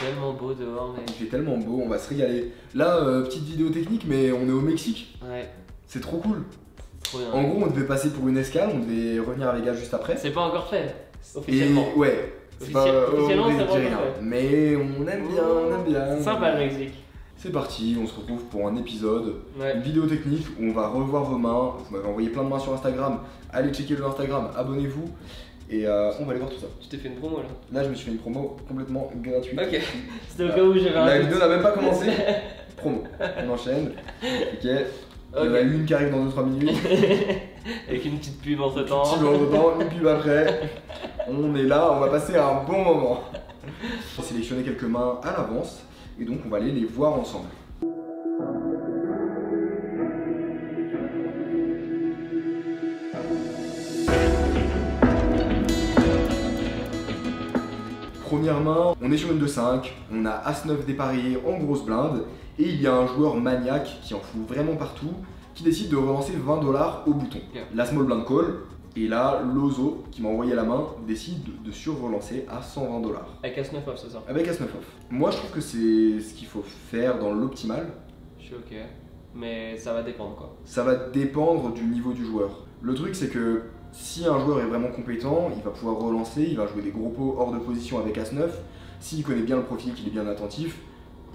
tellement beau dehors, mec. Il fait tellement beau, on va se régaler. Là, petite vidéo technique, mais on est au Mexique. Ouais. C'est trop cool. Trop bien. En gros, on devait passer pour une escale, on devait revenir à Vegas juste après. C'est pas encore fait, officiellement. Et ouais, c'est pas Officiellement, c'est pas on dit encore rien. fait. Mais on aime bien, on aime bien. C'est sympa le Mexique. C'est parti, on se retrouve pour un épisode, Ouais. une vidéo technique où on va revoir vos mains. Vous m'avez envoyé plein de mains sur Instagram. Allez checker le Instagram, abonnez-vous. Et on va aller voir tout ça. Tu t'es fait une promo là? Là, je me suis fait une promo complètement gratuite. Ok. C'était au cas où j'avais un La doute. vidéo n'a même pas commencé. Promo. On enchaîne. Ok. Il y en a une qui arrive dans 2-3 minutes. Avec une petite pub entre temps. Petit peu dedans, une pub après. On est là, on va passer un bon moment. On va sélectionner quelques mains à l'avance et donc on va aller les voir ensemble. Première main, on est sur une 2-5, on a As-9 dépareillé en grosse blinde et il y a un joueur maniaque qui en fout vraiment partout qui décide de relancer 20 $ au bouton. Yeah. La small blind call et là Lozo qui m'a envoyé la main décide de sur-relancer à 120 $. Avec As-9 off, c'est ça? Avec As-9 off. Moi je trouve que c'est ce qu'il faut faire dans l'optimal. Je suis ok. Mais ça va dépendre quoi. Ça va dépendre du niveau du joueur. Le truc c'est que si un joueur est vraiment compétent, il va pouvoir relancer, il va jouer des gros pots hors de position avec As-9. S'il connaît bien le profil, qu'il est bien attentif,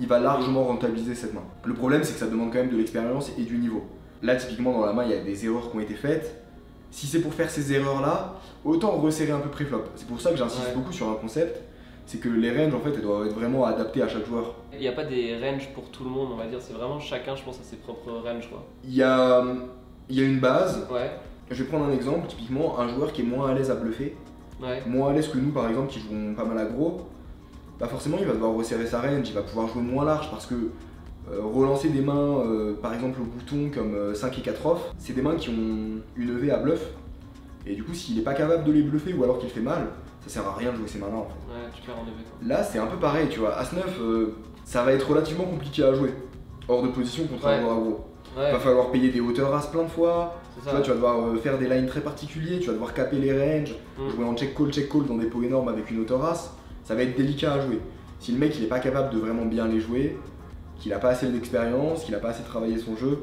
il va largement rentabiliser cette main. Le problème c'est que ça demande quand même de l'expérience et du niveau. Là typiquement dans la main il y a des erreurs qui ont été faites. Si c'est pour faire ces erreurs là, autant resserrer un peu pré-flop. C'est pour ça que j'insiste beaucoup sur un concept, c'est que les ranges en fait elles doivent être vraiment adaptées à chaque joueur. Il n'y a pas des ranges pour tout le monde, on va dire. C'est vraiment chacun, je pense, à ses propres ranges quoi. Il y a une base. Ouais. Je vais prendre un exemple, typiquement un joueur qui est moins à l'aise à bluffer, Ouais. moins à l'aise que nous par exemple qui jouons pas mal aggro, bah forcément il va devoir resserrer sa range, il va pouvoir jouer moins large parce que relancer des mains par exemple au bouton comme 5 et 4 off, c'est des mains qui ont une EV à bluff et du coup s'il n'est pas capable de les bluffer ou alors qu'il fait mal, ça sert à rien de jouer ces mains là en fait. Ouais, tu perds en EV quoi. Là c'est un peu pareil, tu vois, As-9 ça va être relativement compliqué à jouer hors de position contre un joueur aggro. Ouais. Il va falloir payer des hauteurs As plein de fois. C'est Tu vois, ça. tu vas devoir faire des lines très particuliers, tu vas devoir caper les ranges, jouer en check call dans des pots énormes avec une hauteur As, ça va être délicat à jouer. Si le mec il est pas capable de vraiment bien les jouer, qu'il a pas assez d'expérience, qu'il a pas assez travaillé son jeu,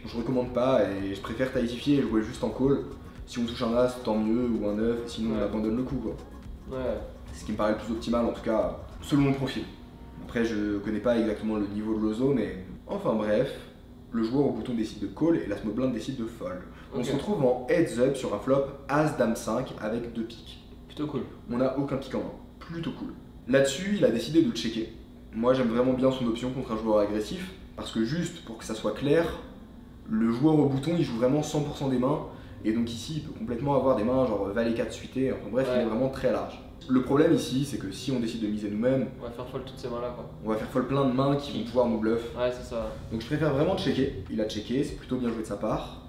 je recommande pas et je préfère taillifier et jouer juste en call. Si on touche un As, tant mieux, ou un 9, sinon on abandonne le coup quoi. Ouais. C'est ce qui me paraît le plus optimal en tout cas, selon mon profil. Après je connais pas exactement le niveau de Lozo, mais enfin bref. Le joueur au bouton décide de call et la small blind décide de fold. On se retrouve en heads up sur un flop As-Dame-5 avec 2 piques. Plutôt cool. On n'a aucun pique en main. Plutôt cool. Là-dessus, il a décidé de checker. Moi, j'aime vraiment bien son option contre un joueur agressif parce que juste pour que ça soit clair, le joueur au bouton il joue vraiment 100% des mains et donc ici il peut complètement avoir des mains genre valet 4 suité. Enfin bref, il est vraiment très large. Le problème ici, c'est que si on décide de miser nous-mêmes, On va faire fold toutes ces mains là quoi. on va faire fold plein de mains qui vont pouvoir nous bluff. Ouais, c'est ça. Donc je préfère vraiment checker. Il a checké, c'est plutôt bien joué de sa part.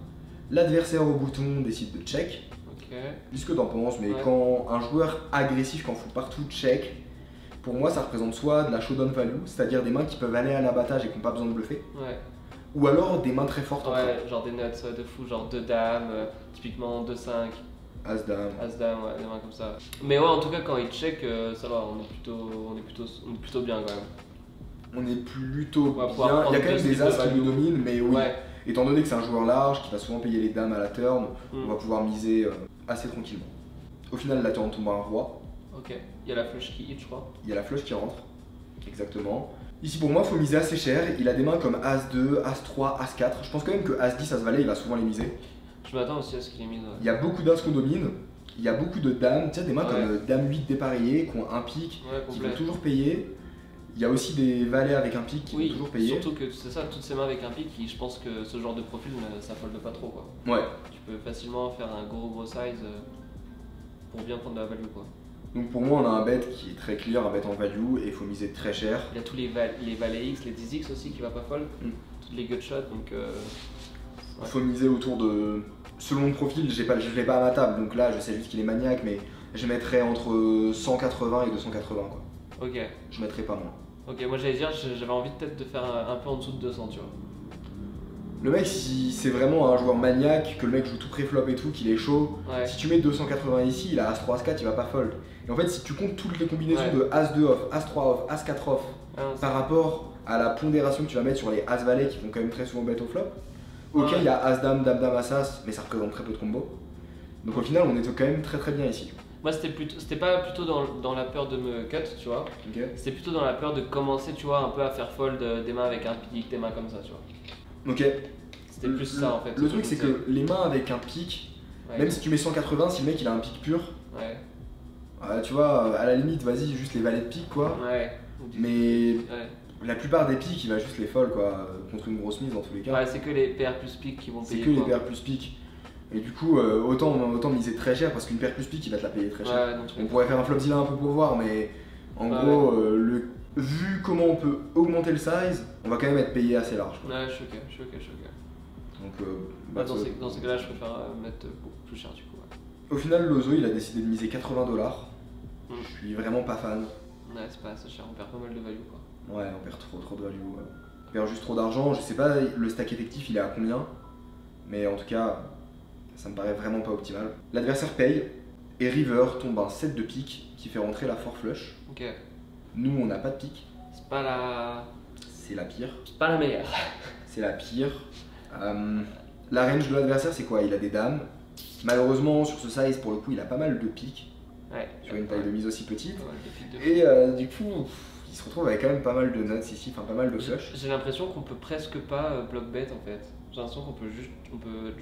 L'adversaire au bouton décide de check. Ok. Dis ce que t'en penses, mais Ouais. quand un joueur agressif, quand fout partout check, pour moi ça représente soit de la showdown value, c'est-à-dire des mains qui peuvent aller à l'abattage et qui n'ont pas besoin de bluffer, Ouais. ou alors des mains très fortes en flop. Ouais, genre des nuts de fou, genre 2 dames, typiquement 2-5, As-Dame. As-Dame, ouais, des mains comme ça. Mais ouais, en tout cas, quand il check, ça va, on est plutôt bien quand même. On est plutôt va pouvoir bien. Il y a prendre quand même deux des as styles de qui nous value. dominent, mais oui. Ouais. Étant donné que c'est un joueur large qui va souvent payer les dames à la turn, Mm. on va pouvoir miser assez tranquillement. Au final, la turn tombe à un roi. Ok. Il y a la flush qui hit, je crois. Il y a la flush qui rentre. Exactement. Ici pour moi, il faut miser assez cher. Il a des mains comme As-2, As-3, As-4. Je pense quand même que As-10, As-Valet, il va souvent les miser. Je m'attends aussi à ce qu'il ait mis. Il y a beaucoup d'As qu'on domine. Il y a beaucoup de dames. Tu sais, des mains Ouais. comme Dame 8 dépareillées qui ont un pic, Ouais, qui complet. vont toujours payer. Il y a aussi des valets avec un pic qui vont toujours payer. surtout que c'est ça, toutes ces mains avec un pic, je pense que ce genre de profil, ça folde pas trop quoi. Ouais. Tu peux facilement faire un gros size pour bien prendre de la value quoi. Donc pour moi, on a un bet qui est très clear, un bet en value, et il faut miser très cher. Il y a tous les valets X, les 10X aussi qui va pas fold, toutes les gut shots donc. Il faut miser autour de. Selon le profil, je l'ai pas à ma table, donc là je sais juste qu'il est maniaque, mais je mettrais entre 180 et 280 quoi. Ok. Je mettrais pas moins. Ok, moi j'allais dire, j'avais envie peut-être de faire un peu en dessous de 200, tu vois. Le mec, si c'est vraiment un joueur maniaque, que le mec joue tout pré-flop et tout, qu'il est chaud, Ouais. si tu mets 280 ici, il a As-3, As-4, il va pas fold. Et en fait, si tu comptes toutes les combinaisons Ouais. de As-2 off, As-3 off, As-4 off, Ah, non, par rapport à la pondération que tu vas mettre sur les As-Valet qui vont quand même très souvent bet au flop, ok, Ouais. il y a As-Dame, Dame-Dame, As-As, mais ça représente très peu de combos. Donc au final, on était quand même très très bien ici. moi, c'était pas plutôt dans la peur de me cut, tu vois. Ok. C'était plutôt dans la peur de commencer, tu vois, un peu à faire fold des mains avec un pic, des mains comme ça, tu vois. Ok. C'était plus ça en fait. Le truc, c'est que les mains avec un pic, Ouais. même si tu mets 180, si le mec il a un pic pur, Ouais. tu vois, à la limite, vas-y, juste les valets de pique quoi. Ouais. Mais Ouais. la plupart des piques, il va juste les fold quoi, contre une grosse mise dans tous les cas. Ouais, c'est que les PR plus pique qui vont C'est payer. que les quoi. paires plus piques. Et du coup, autant miser très cher parce qu'une paire plus pique, il va te la payer très cher. Ouais, donc, On pourrait faire un flopzilla un peu pour voir, mais en Ouais, gros, vu comment on peut augmenter le size, on va quand même être payé assez large. Quoi. Ouais, je suis ok, je suis ok, je suis ok. Donc, Bah, dans ces cas-là, je préfère mettre beaucoup plus cher du coup. Ouais, au final, Lozo, il a décidé de miser 80 $. Mm. Je suis vraiment pas fan. Ouais, c'est pas assez cher, on perd pas mal de value quoi. Ouais, on perd trop de value. Ouais. On perd juste trop d'argent. Je sais pas le stack effectif, il est à combien. Mais en tout cas, ça me paraît vraiment pas optimal. L'adversaire paye et River tombe un 7 de pique qui fait rentrer la 4 flush. Ok. Nous, on n'a pas de pique. C'est pas la. C'est la pire. C'est pas la meilleure. C'est la pire. La range de l'adversaire, c'est quoi? Il a des dames. Malheureusement, sur ce size, pour le coup, il a pas mal de piques. Ouais. Sur une taille de mise aussi petite. Pas mal de piques de fou. Et du coup, il se retrouve avec quand même pas mal de nuts ici, enfin pas mal de J'ai flush. j'ai l'impression qu'on peut presque pas block bet en fait. J'ai l'impression qu'on peut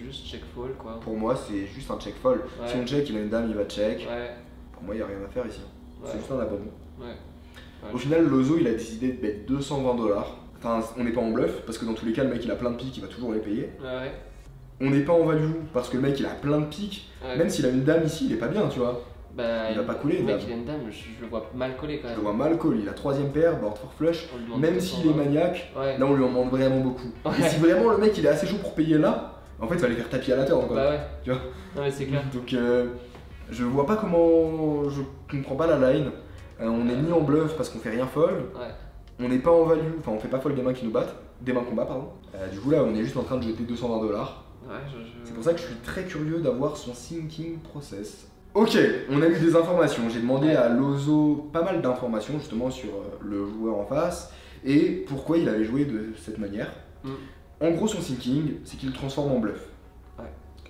juste check fold quoi. Pour moi, c'est juste un check fold. Ouais. Si on check, il a une dame, il va check. Ouais. Pour moi, il n'y a rien à faire ici. Ouais. C'est juste un abonnement. Ouais. Au final, Lozo, il a décidé de bet 220 $. Enfin, on n'est pas en bluff, parce que dans tous les cas, le mec, il a plein de piques, il va toujours les payer. Ouais. On n'est pas en value, parce que le mec, il a plein de piques. Ouais. Même s'il a une dame ici, il est pas bien, tu vois. Bah, il va pas couler, Le mec dame. il a une dame, je le vois mal coller quand Je même. le vois mal call, il a troisième paire, board for flush. On lui demande Même 220. s'il est maniaque, Ouais. là, on lui en demande vraiment beaucoup. Ouais. Et si vraiment le mec, il est assez chaud pour payer là, en fait, il va les faire tapis à la turn, quoi. Bah ouais. Tu vois. Non mais c'est clair. Donc, je vois pas comment. Je comprends pas la line. On est ni en bluff parce qu'on fait rien fold. Ouais. On n'est pas en value, enfin on fait pas fold des mains qui nous battent, des mains combat pardon. Du coup là on est juste en train de jeter 220 $. Ouais, C'est pour ça que je suis très curieux d'avoir son thinking process. Ok, on a eu des informations. J'ai demandé Ouais. à Lozo pas mal d'informations justement sur le joueur en face et pourquoi il avait joué de cette manière. Mm. En gros son thinking c'est qu'il le transforme en bluff. Ouais.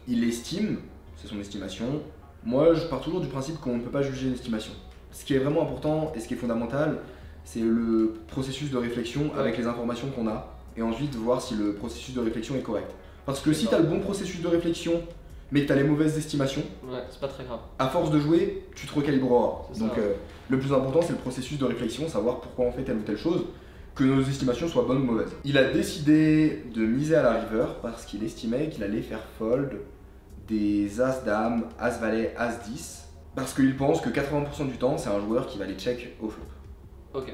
Il estime, c'est son estimation. Moi je pars toujours du principe qu'on ne peut pas juger l'estimation. Ce qui est vraiment important et ce qui est fondamental, c'est le processus de réflexion avec les informations qu'on a et ensuite voir si le processus de réflexion est correct. Parce que si tu as le bon processus de réflexion mais que tu as les mauvaises estimations, Ouais, c'est pas très grave. à force de jouer, tu te recalibreras. C'est ça. Donc le plus important c'est le processus de réflexion, savoir pourquoi on fait telle ou telle chose, que nos estimations soient bonnes ou mauvaises. Il a décidé de miser à la river parce qu'il estimait qu'il allait faire fold des As-Dame, As-Valet, As-10 parce qu'il pense que 80% du temps c'est un joueur qui va les check au flop. Ok.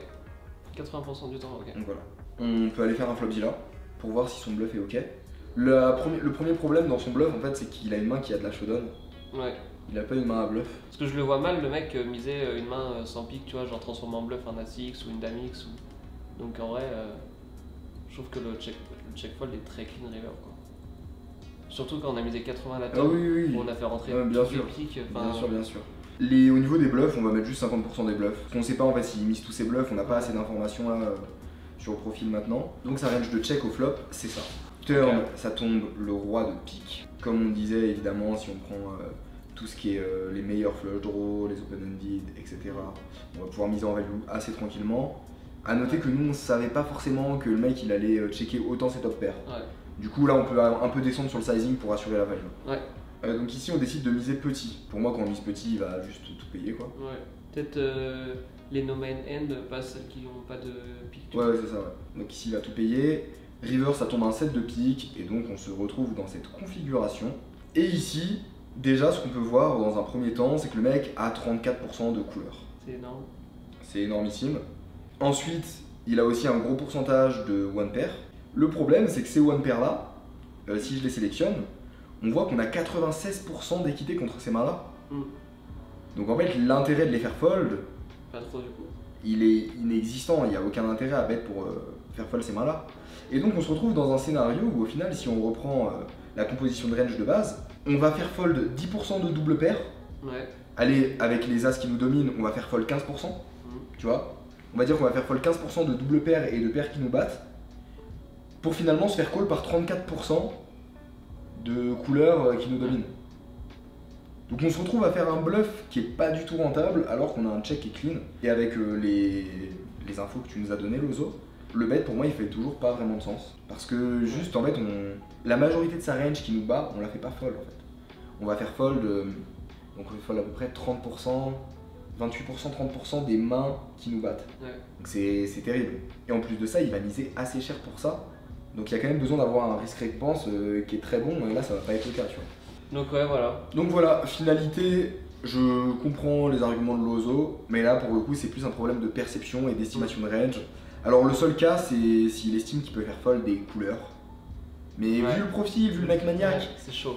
80% du temps, ok. Donc voilà. On peut aller faire un flopzilla pour voir si son bluff est ok. Le premier problème dans son bluff en fait c'est qu'il a une main qui a de la showdown. Ouais. Il a pas une main à bluff. Parce que je le vois mal le mec miser une main sans pique, tu vois, genre transformer en bluff un As-X ou une Dame X. Donc en vrai, je trouve que le check fold est très clean river quoi. Surtout quand on a misé 80 à la Ah table, oui, oui, où on a fait rentrer bien tous les sûr. piques. Bien sûr, bien sûr. Au niveau des bluffs, on va mettre juste 50% des bluffs. Parce qu'on sait pas en fait s'il mise tous ses bluffs, on n'a pas assez d'informations là sur le profil maintenant. Donc sa range de check au flop, c'est ça. Turn, Ok. ça tombe le roi de pique. Comme on disait évidemment, si on prend tout ce qui est les meilleurs flush draws, les open-ended, etc. On va pouvoir miser en value assez tranquillement. A noter que nous on savait pas forcément que le mec il allait checker autant ses top pairs. Ouais. Du coup là on peut un peu descendre sur le sizing pour assurer la value. Ouais. Donc ici on décide de miser petit. Pour moi quand on mise petit il va juste tout payer quoi. Ouais. Peut-être les no main end, pas celles qui n'ont pas de pique. Ouais, c'est ça ouais. Donc ici il va tout payer. River ça tombe un 7 de pique et donc on se retrouve dans cette configuration. Et ici, déjà ce qu'on peut voir dans un premier temps c'est que le mec a 34% de couleur. C'est énorme. C'est énormissime. Ensuite il a aussi un gros pourcentage de one pair. Le problème c'est que ces one pair là, si je les sélectionne, on voit qu'on a 96% d'équité contre ces mains là. Mm. Donc en fait l'intérêt de les faire fold, Pas trop du coup. il est inexistant, il n'y a aucun intérêt à bet pour faire fold ces mains là. Et donc on se retrouve dans un scénario où au final si on reprend la composition de range de base, on va faire fold 10% de double paire Ouais. allez, avec les as qui nous dominent, on va faire fold 15%, tu vois. On va dire qu'on va faire fold 15% de double paire et de paires qui nous battent, pour finalement se faire call par 34% de couleurs qui nous dominent. Donc on se retrouve à faire un bluff qui est pas du tout rentable alors qu'on a un check qui est clean. Et avec les infos que tu nous as données, Lozo, le bet pour moi il fait toujours pas vraiment de sens. Parce que juste en fait, la majorité de sa range qui nous bat, on la fait pas fold en fait. On va faire fold, donc on fait fold à peu près 30%, 28%, 30% des mains qui nous battent. Ouais. Donc c'est terrible. Et en plus de ça, il va miser assez cher pour ça. Donc il y a quand même besoin d'avoir un risk récompense qui est très bon, et là ça va pas être le cas, tu vois. Donc ouais, voilà. Donc voilà, finalité, je comprends les arguments de Lozo, mais là pour le coup c'est plus un problème de perception et d'estimation de range. Alors le seul cas c'est s'il estime qu'il peut faire fold des couleurs. Mais vu le profil, vu le mec maniaque, c'est chaud.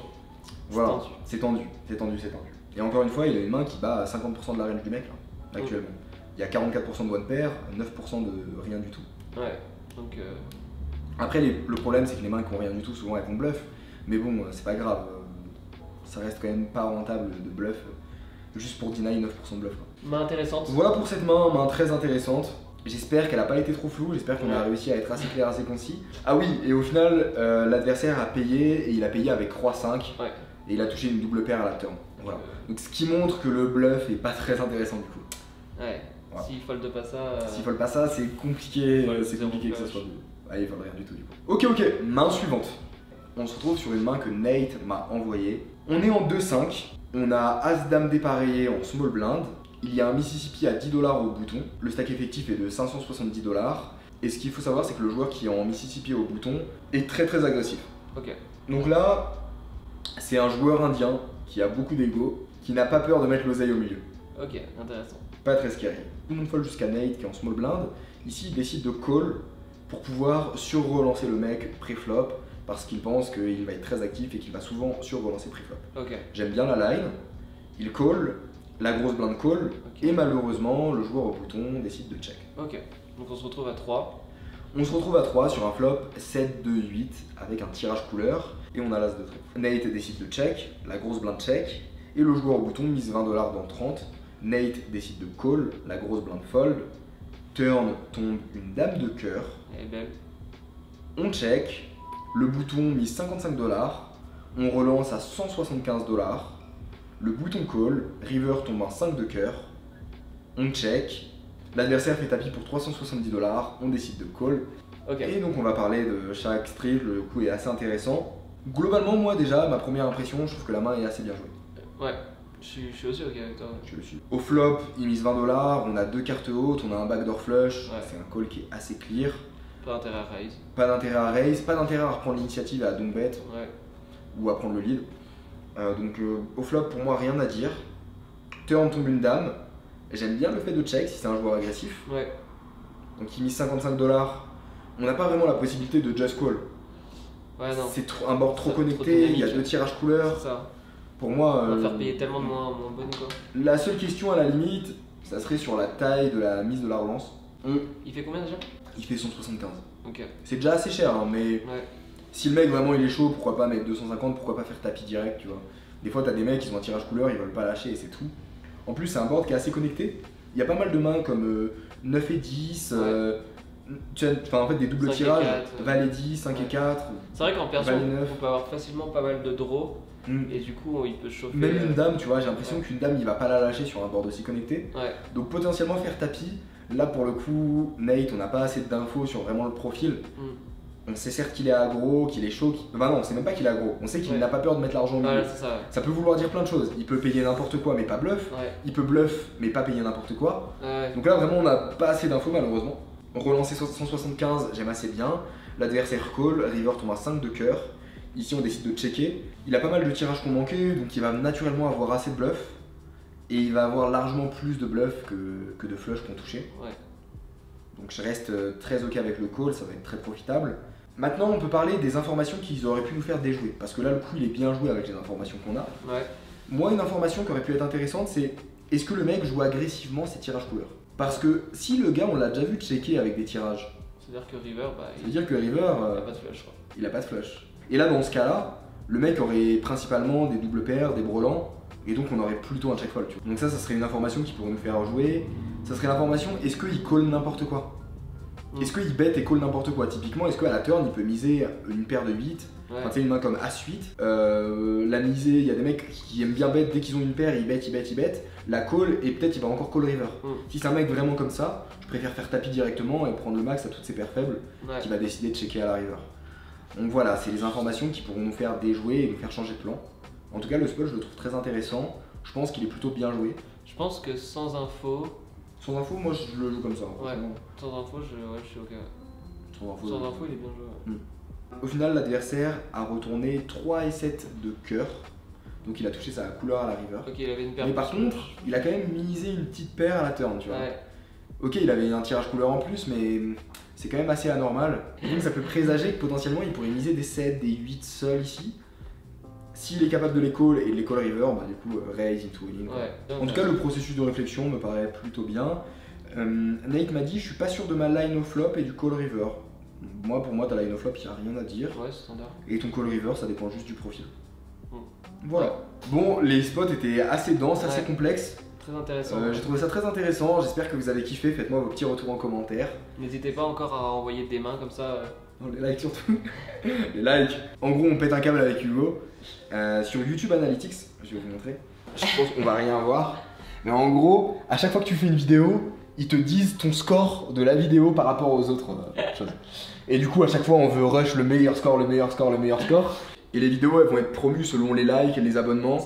Voilà, c'est tendu. Et encore une fois, il a une main qui bat à 50% de la range du mec là, actuellement. Il y a 44% de one pair, 9% de rien du tout. Ouais, donc Après le problème c'est que les mains qui ont rien du tout souvent elles vont bluff. Mais bon, c'est pas grave. Ça reste quand même pas rentable de bluff juste pour deny 9% de bluff. Main intéressante. Voilà pour cette main très intéressante. J'espère qu'elle a pas été trop floue, j'espère qu'on a réussi à être assez clair, assez concis. Ah oui, et au final, l'adversaire a payé, et il a payé avec Roi 5, et il a touché une double paire à la turn. Voilà. Donc ce qui montre que le bluff est pas très intéressant du coup. Ouais, voilà. S'il fold pas ça... S'il fold pas ça, c'est compliqué, que ce soit... Ah, il fold rien du tout du coup. Ok, main suivante. On se retrouve sur une main que Nate m'a envoyée. On est en 2-5, on a As-Dame dépareillé en small blind. Il y a un Mississippi à 10$ au bouton, le stack effectif est de 570$. Et ce qu'il faut savoir, c'est que le joueur qui est en Mississippi au bouton est très agressif. Ok. Donc là, c'est un joueur indien qui a beaucoup d'ego, qui n'a pas peur de mettre l'oseille au milieu. Ok, intéressant. Pas très scary. Tout le monde fold jusqu'à Nate qui est en small blind. Ici, il décide de call pour pouvoir sur-relancer le mec pré-flop parce qu'il pense qu'il va être très actif et qu'il va souvent sur-relancer pré-flop. Ok. J'aime bien la line. Il call. La grosse blinde call, et malheureusement, le joueur au bouton décide de check. Ok, donc on se retrouve à 3. On se retrouve à 3 sur un flop 7, 2, 8 avec un tirage couleur, et on a l'as de trèfle. Nate décide de check, la grosse blinde check, et le joueur au bouton mise 20$ dans 30. Nate décide de call, la grosse blinde fold. Turn tombe une dame de cœur. Elle est belle. On check, le bouton mise 55$, on relance à 175$. Le bouton call, river tombe un 5 de cœur, on check, l'adversaire fait tapis pour 370$, on décide de call. Et donc on va parler de chaque street, le coup est assez intéressant. Globalement, moi déjà, ma première impression, je trouve que la main est assez bien jouée. Ouais, je suis aussi ok avec toi. Je suis. Au flop, il mise 20$, on a deux cartes hautes, on a un backdoor flush, c'est un call qui est assez clear. Pas d'intérêt à raise. Pas d'intérêt à raise, pas d'intérêt à reprendre l'initiative à don't bet ou à prendre le lead. Donc au flop pour moi rien à dire. Turn tombe une dame. J'aime bien le fait de check si c'est un joueur agressif. Ouais. Donc il mise 55$. On n'a pas vraiment la possibilité de just call. Ouais, non. C'est un board trop connecté, il y a deux tirages couleurs. C'est ça. Pour moi. On va faire payer tellement de moins bonne quoi. La seule question à la limite, ça serait sur la taille de la mise de la relance. Il fait combien déjà? Il fait 175. Ok. C'est déjà assez cher hein, mais. Si le mec vraiment il est chaud, pourquoi pas mettre 250, pourquoi pas faire tapis direct, tu vois. Des fois t'as des mecs qui ont un tirage couleur, ils veulent pas lâcher et c'est tout. En plus c'est un board qui est assez connecté. Il y a pas mal de mains comme 9 et 10, enfin en fait des doubles tirages, 4, Valet 10, 5 et 4. C'est vrai qu'en perso on peut avoir facilement pas mal de draws et du coup il peut chauffer. Même une dame, tu vois, j'ai l'impression qu'une dame il va pas la lâcher sur un board aussi connecté. Ouais. Donc potentiellement faire tapis, là pour le coup, Nate on n'a pas assez d'infos sur vraiment le profil. On sait certes qu'il est aggro, qu'il est chaud, bah non, on sait même pas qu'il est aggro. On sait qu'il n'a pas peur de mettre l'argent au milieu. Ça peut vouloir dire plein de choses. Il peut payer n'importe quoi mais pas bluff. Il peut bluff mais pas payer n'importe quoi. Donc là vraiment on n'a pas assez d'infos malheureusement. Relancer 175, j'aime assez bien. L'adversaire call, river tombe à 5 de cœur. Ici on décide de checker. Il a pas mal de tirages qu'on manquait, donc il va naturellement avoir assez de bluff. Et il va avoir largement plus de bluff que de flush qu'on touchait. Donc je reste très ok avec le call, ça va être très profitable. Maintenant, on peut parler des informations qu'ils auraient pu nous faire déjouer, parce que là, le coup, il est bien joué avec les informations qu'on a. Moi, une information qui aurait pu être intéressante, c'est est-ce que le mec joue agressivement ses tirages couleurs? Parce que si le gars, on l'a déjà vu checker avec des tirages, c'est-à-dire que River, il a pas de flush, quoi. Il a pas de flush. Et là, dans ce cas-là, le mec aurait principalement des doubles paires, des brelans, et donc on aurait plutôt un check fold. Tu vois. Donc ça serait une information qui pourrait nous faire jouer. Ça serait l'information, est-ce qu'il call n'importe quoi? Est-ce qu'il bet et call n'importe quoi? Typiquement, est-ce qu'à la turn il peut miser une paire de 8? Ouais. Enfin, tu sais, une main comme As-8. La misée, il y a des mecs qui aiment bien bet, dès qu'ils ont une paire, ils bet. La call, et peut-être il va encore call river. Si c'est un mec vraiment comme ça, je préfère faire tapis directement et prendre le max à toutes ses paires faibles, qui va décider de checker à la river. Donc voilà, c'est les informations qui pourront nous faire déjouer et nous faire changer de plan. En tout cas, le spot, je le trouve très intéressant. Je pense qu'il est plutôt bien joué. Je pense que sans info. Sans info, moi je le joue comme ça. Ouais, sans info, je suis ok. Sans info, il est bien joué. Au final, l'adversaire a retourné 3 et 7 de cœur. Donc il a touché sa couleur à la river. Ok, il avait une paire. Mais par contre, il a quand même misé une petite paire à la turn, tu vois. Ouais. Ok, il avait un tirage couleur en plus, mais c'est quand même assez anormal. Et donc ça peut présager que potentiellement il pourrait miser des 7, des 8 seuls ici. S'il est capable de les call et de les call river, bah du coup raise into winning. Ouais. En tout cas, le processus de réflexion me paraît plutôt bien. Nate m'a dit, je suis pas sûr de ma line au flop et du call river. Moi, pour moi, ta line au flop, il n'y a rien à dire. Ouais, c'est standard. Et ton call river, ça dépend juste du profil. Voilà. Bon, les spots étaient assez denses, assez complexes. Très intéressant. J'ai trouvé ça très intéressant. J'espère que vous avez kiffé. Faites-moi vos petits retours en commentaire. N'hésitez pas encore à envoyer des mains comme ça. Non, les likes surtout. Les likes. En gros, on pète un câble avec Hugo. Sur YouTube Analytics, je vais vous montrer. Je pense qu'on va rien voir. Mais en gros, à chaque fois que tu fais une vidéo, ils te disent ton score de la vidéo par rapport aux autres choses. Et du coup, à chaque fois, on veut rush le meilleur score. Et les vidéos, elles vont être promues selon les likes, les abonnements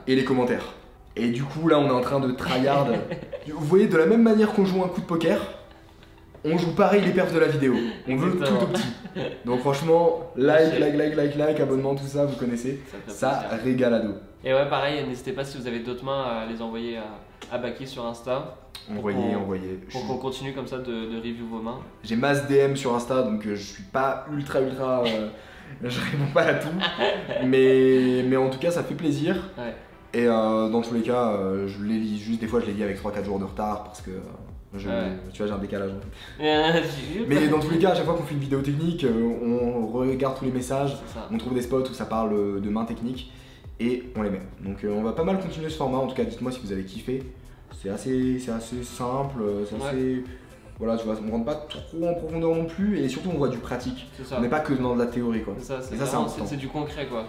et les commentaires. Et du coup, là, on est en train de tryhard. Vous voyez, de la même manière qu'on joue un coup de poker, on joue pareil les perfs de la vidéo. On veut tout au petit. Donc franchement, like, abonnement, tout ça, vous connaissez. Ça régale à dos. Et ouais, pareil, n'hésitez pas si vous avez d'autres mains à les envoyer à Baki sur Insta. Envoyez. Pour qu'on continue comme ça de review vos mains. J'ai masse DM sur Insta, donc je suis pas ultra je réponds pas à tout. Mais en tout cas, ça fait plaisir. Ouais. Et dans tous les cas, je les lis juste, des fois je les lis avec 3-4 jours de retard parce que tu vois, j'ai un décalage. Mais dans tous les cas, à chaque fois qu'on fait une vidéo technique, on regarde tous les messages, on trouve des spots où ça parle de mains techniques et on les met. Donc on va pas mal continuer ce format, en tout cas dites-moi si vous avez kiffé. C'est assez simple, c'est assez... Voilà, tu vois, on rentre pas trop en profondeur non plus et surtout on voit du pratique. On n'est pas que dans de la théorie quoi. C'est du concret quoi.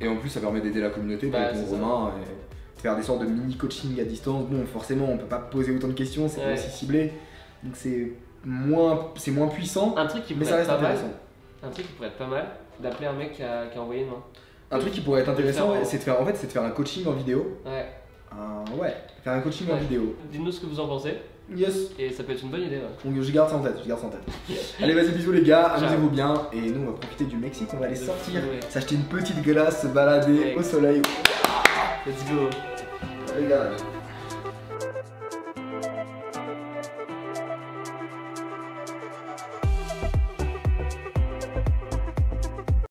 Et en plus ça permet d'aider la communauté, avec ton Romain, et faire des sortes de mini coaching à distance. Bon, forcément on peut pas poser autant de questions, c'est pas aussi ciblé. Donc c'est moins puissant, un truc qui mais ça reste intéressant. Un truc qui pourrait être pas mal, d'appeler un mec qui a envoyé une main. Un truc qui pourrait être intéressant, c'est de faire un coaching en vidéo. Faire un coaching en vidéo. Dites-nous ce que vous en pensez. Yes. Et ça peut être une bonne idée. Donc je garde ça en tête, Allez, vas-y, bisous les gars, amusez-vous bien. Et nous on va profiter du Mexique, on va aller sortir, s'acheter une petite glace, se balader au soleil. Let's go. Les gars.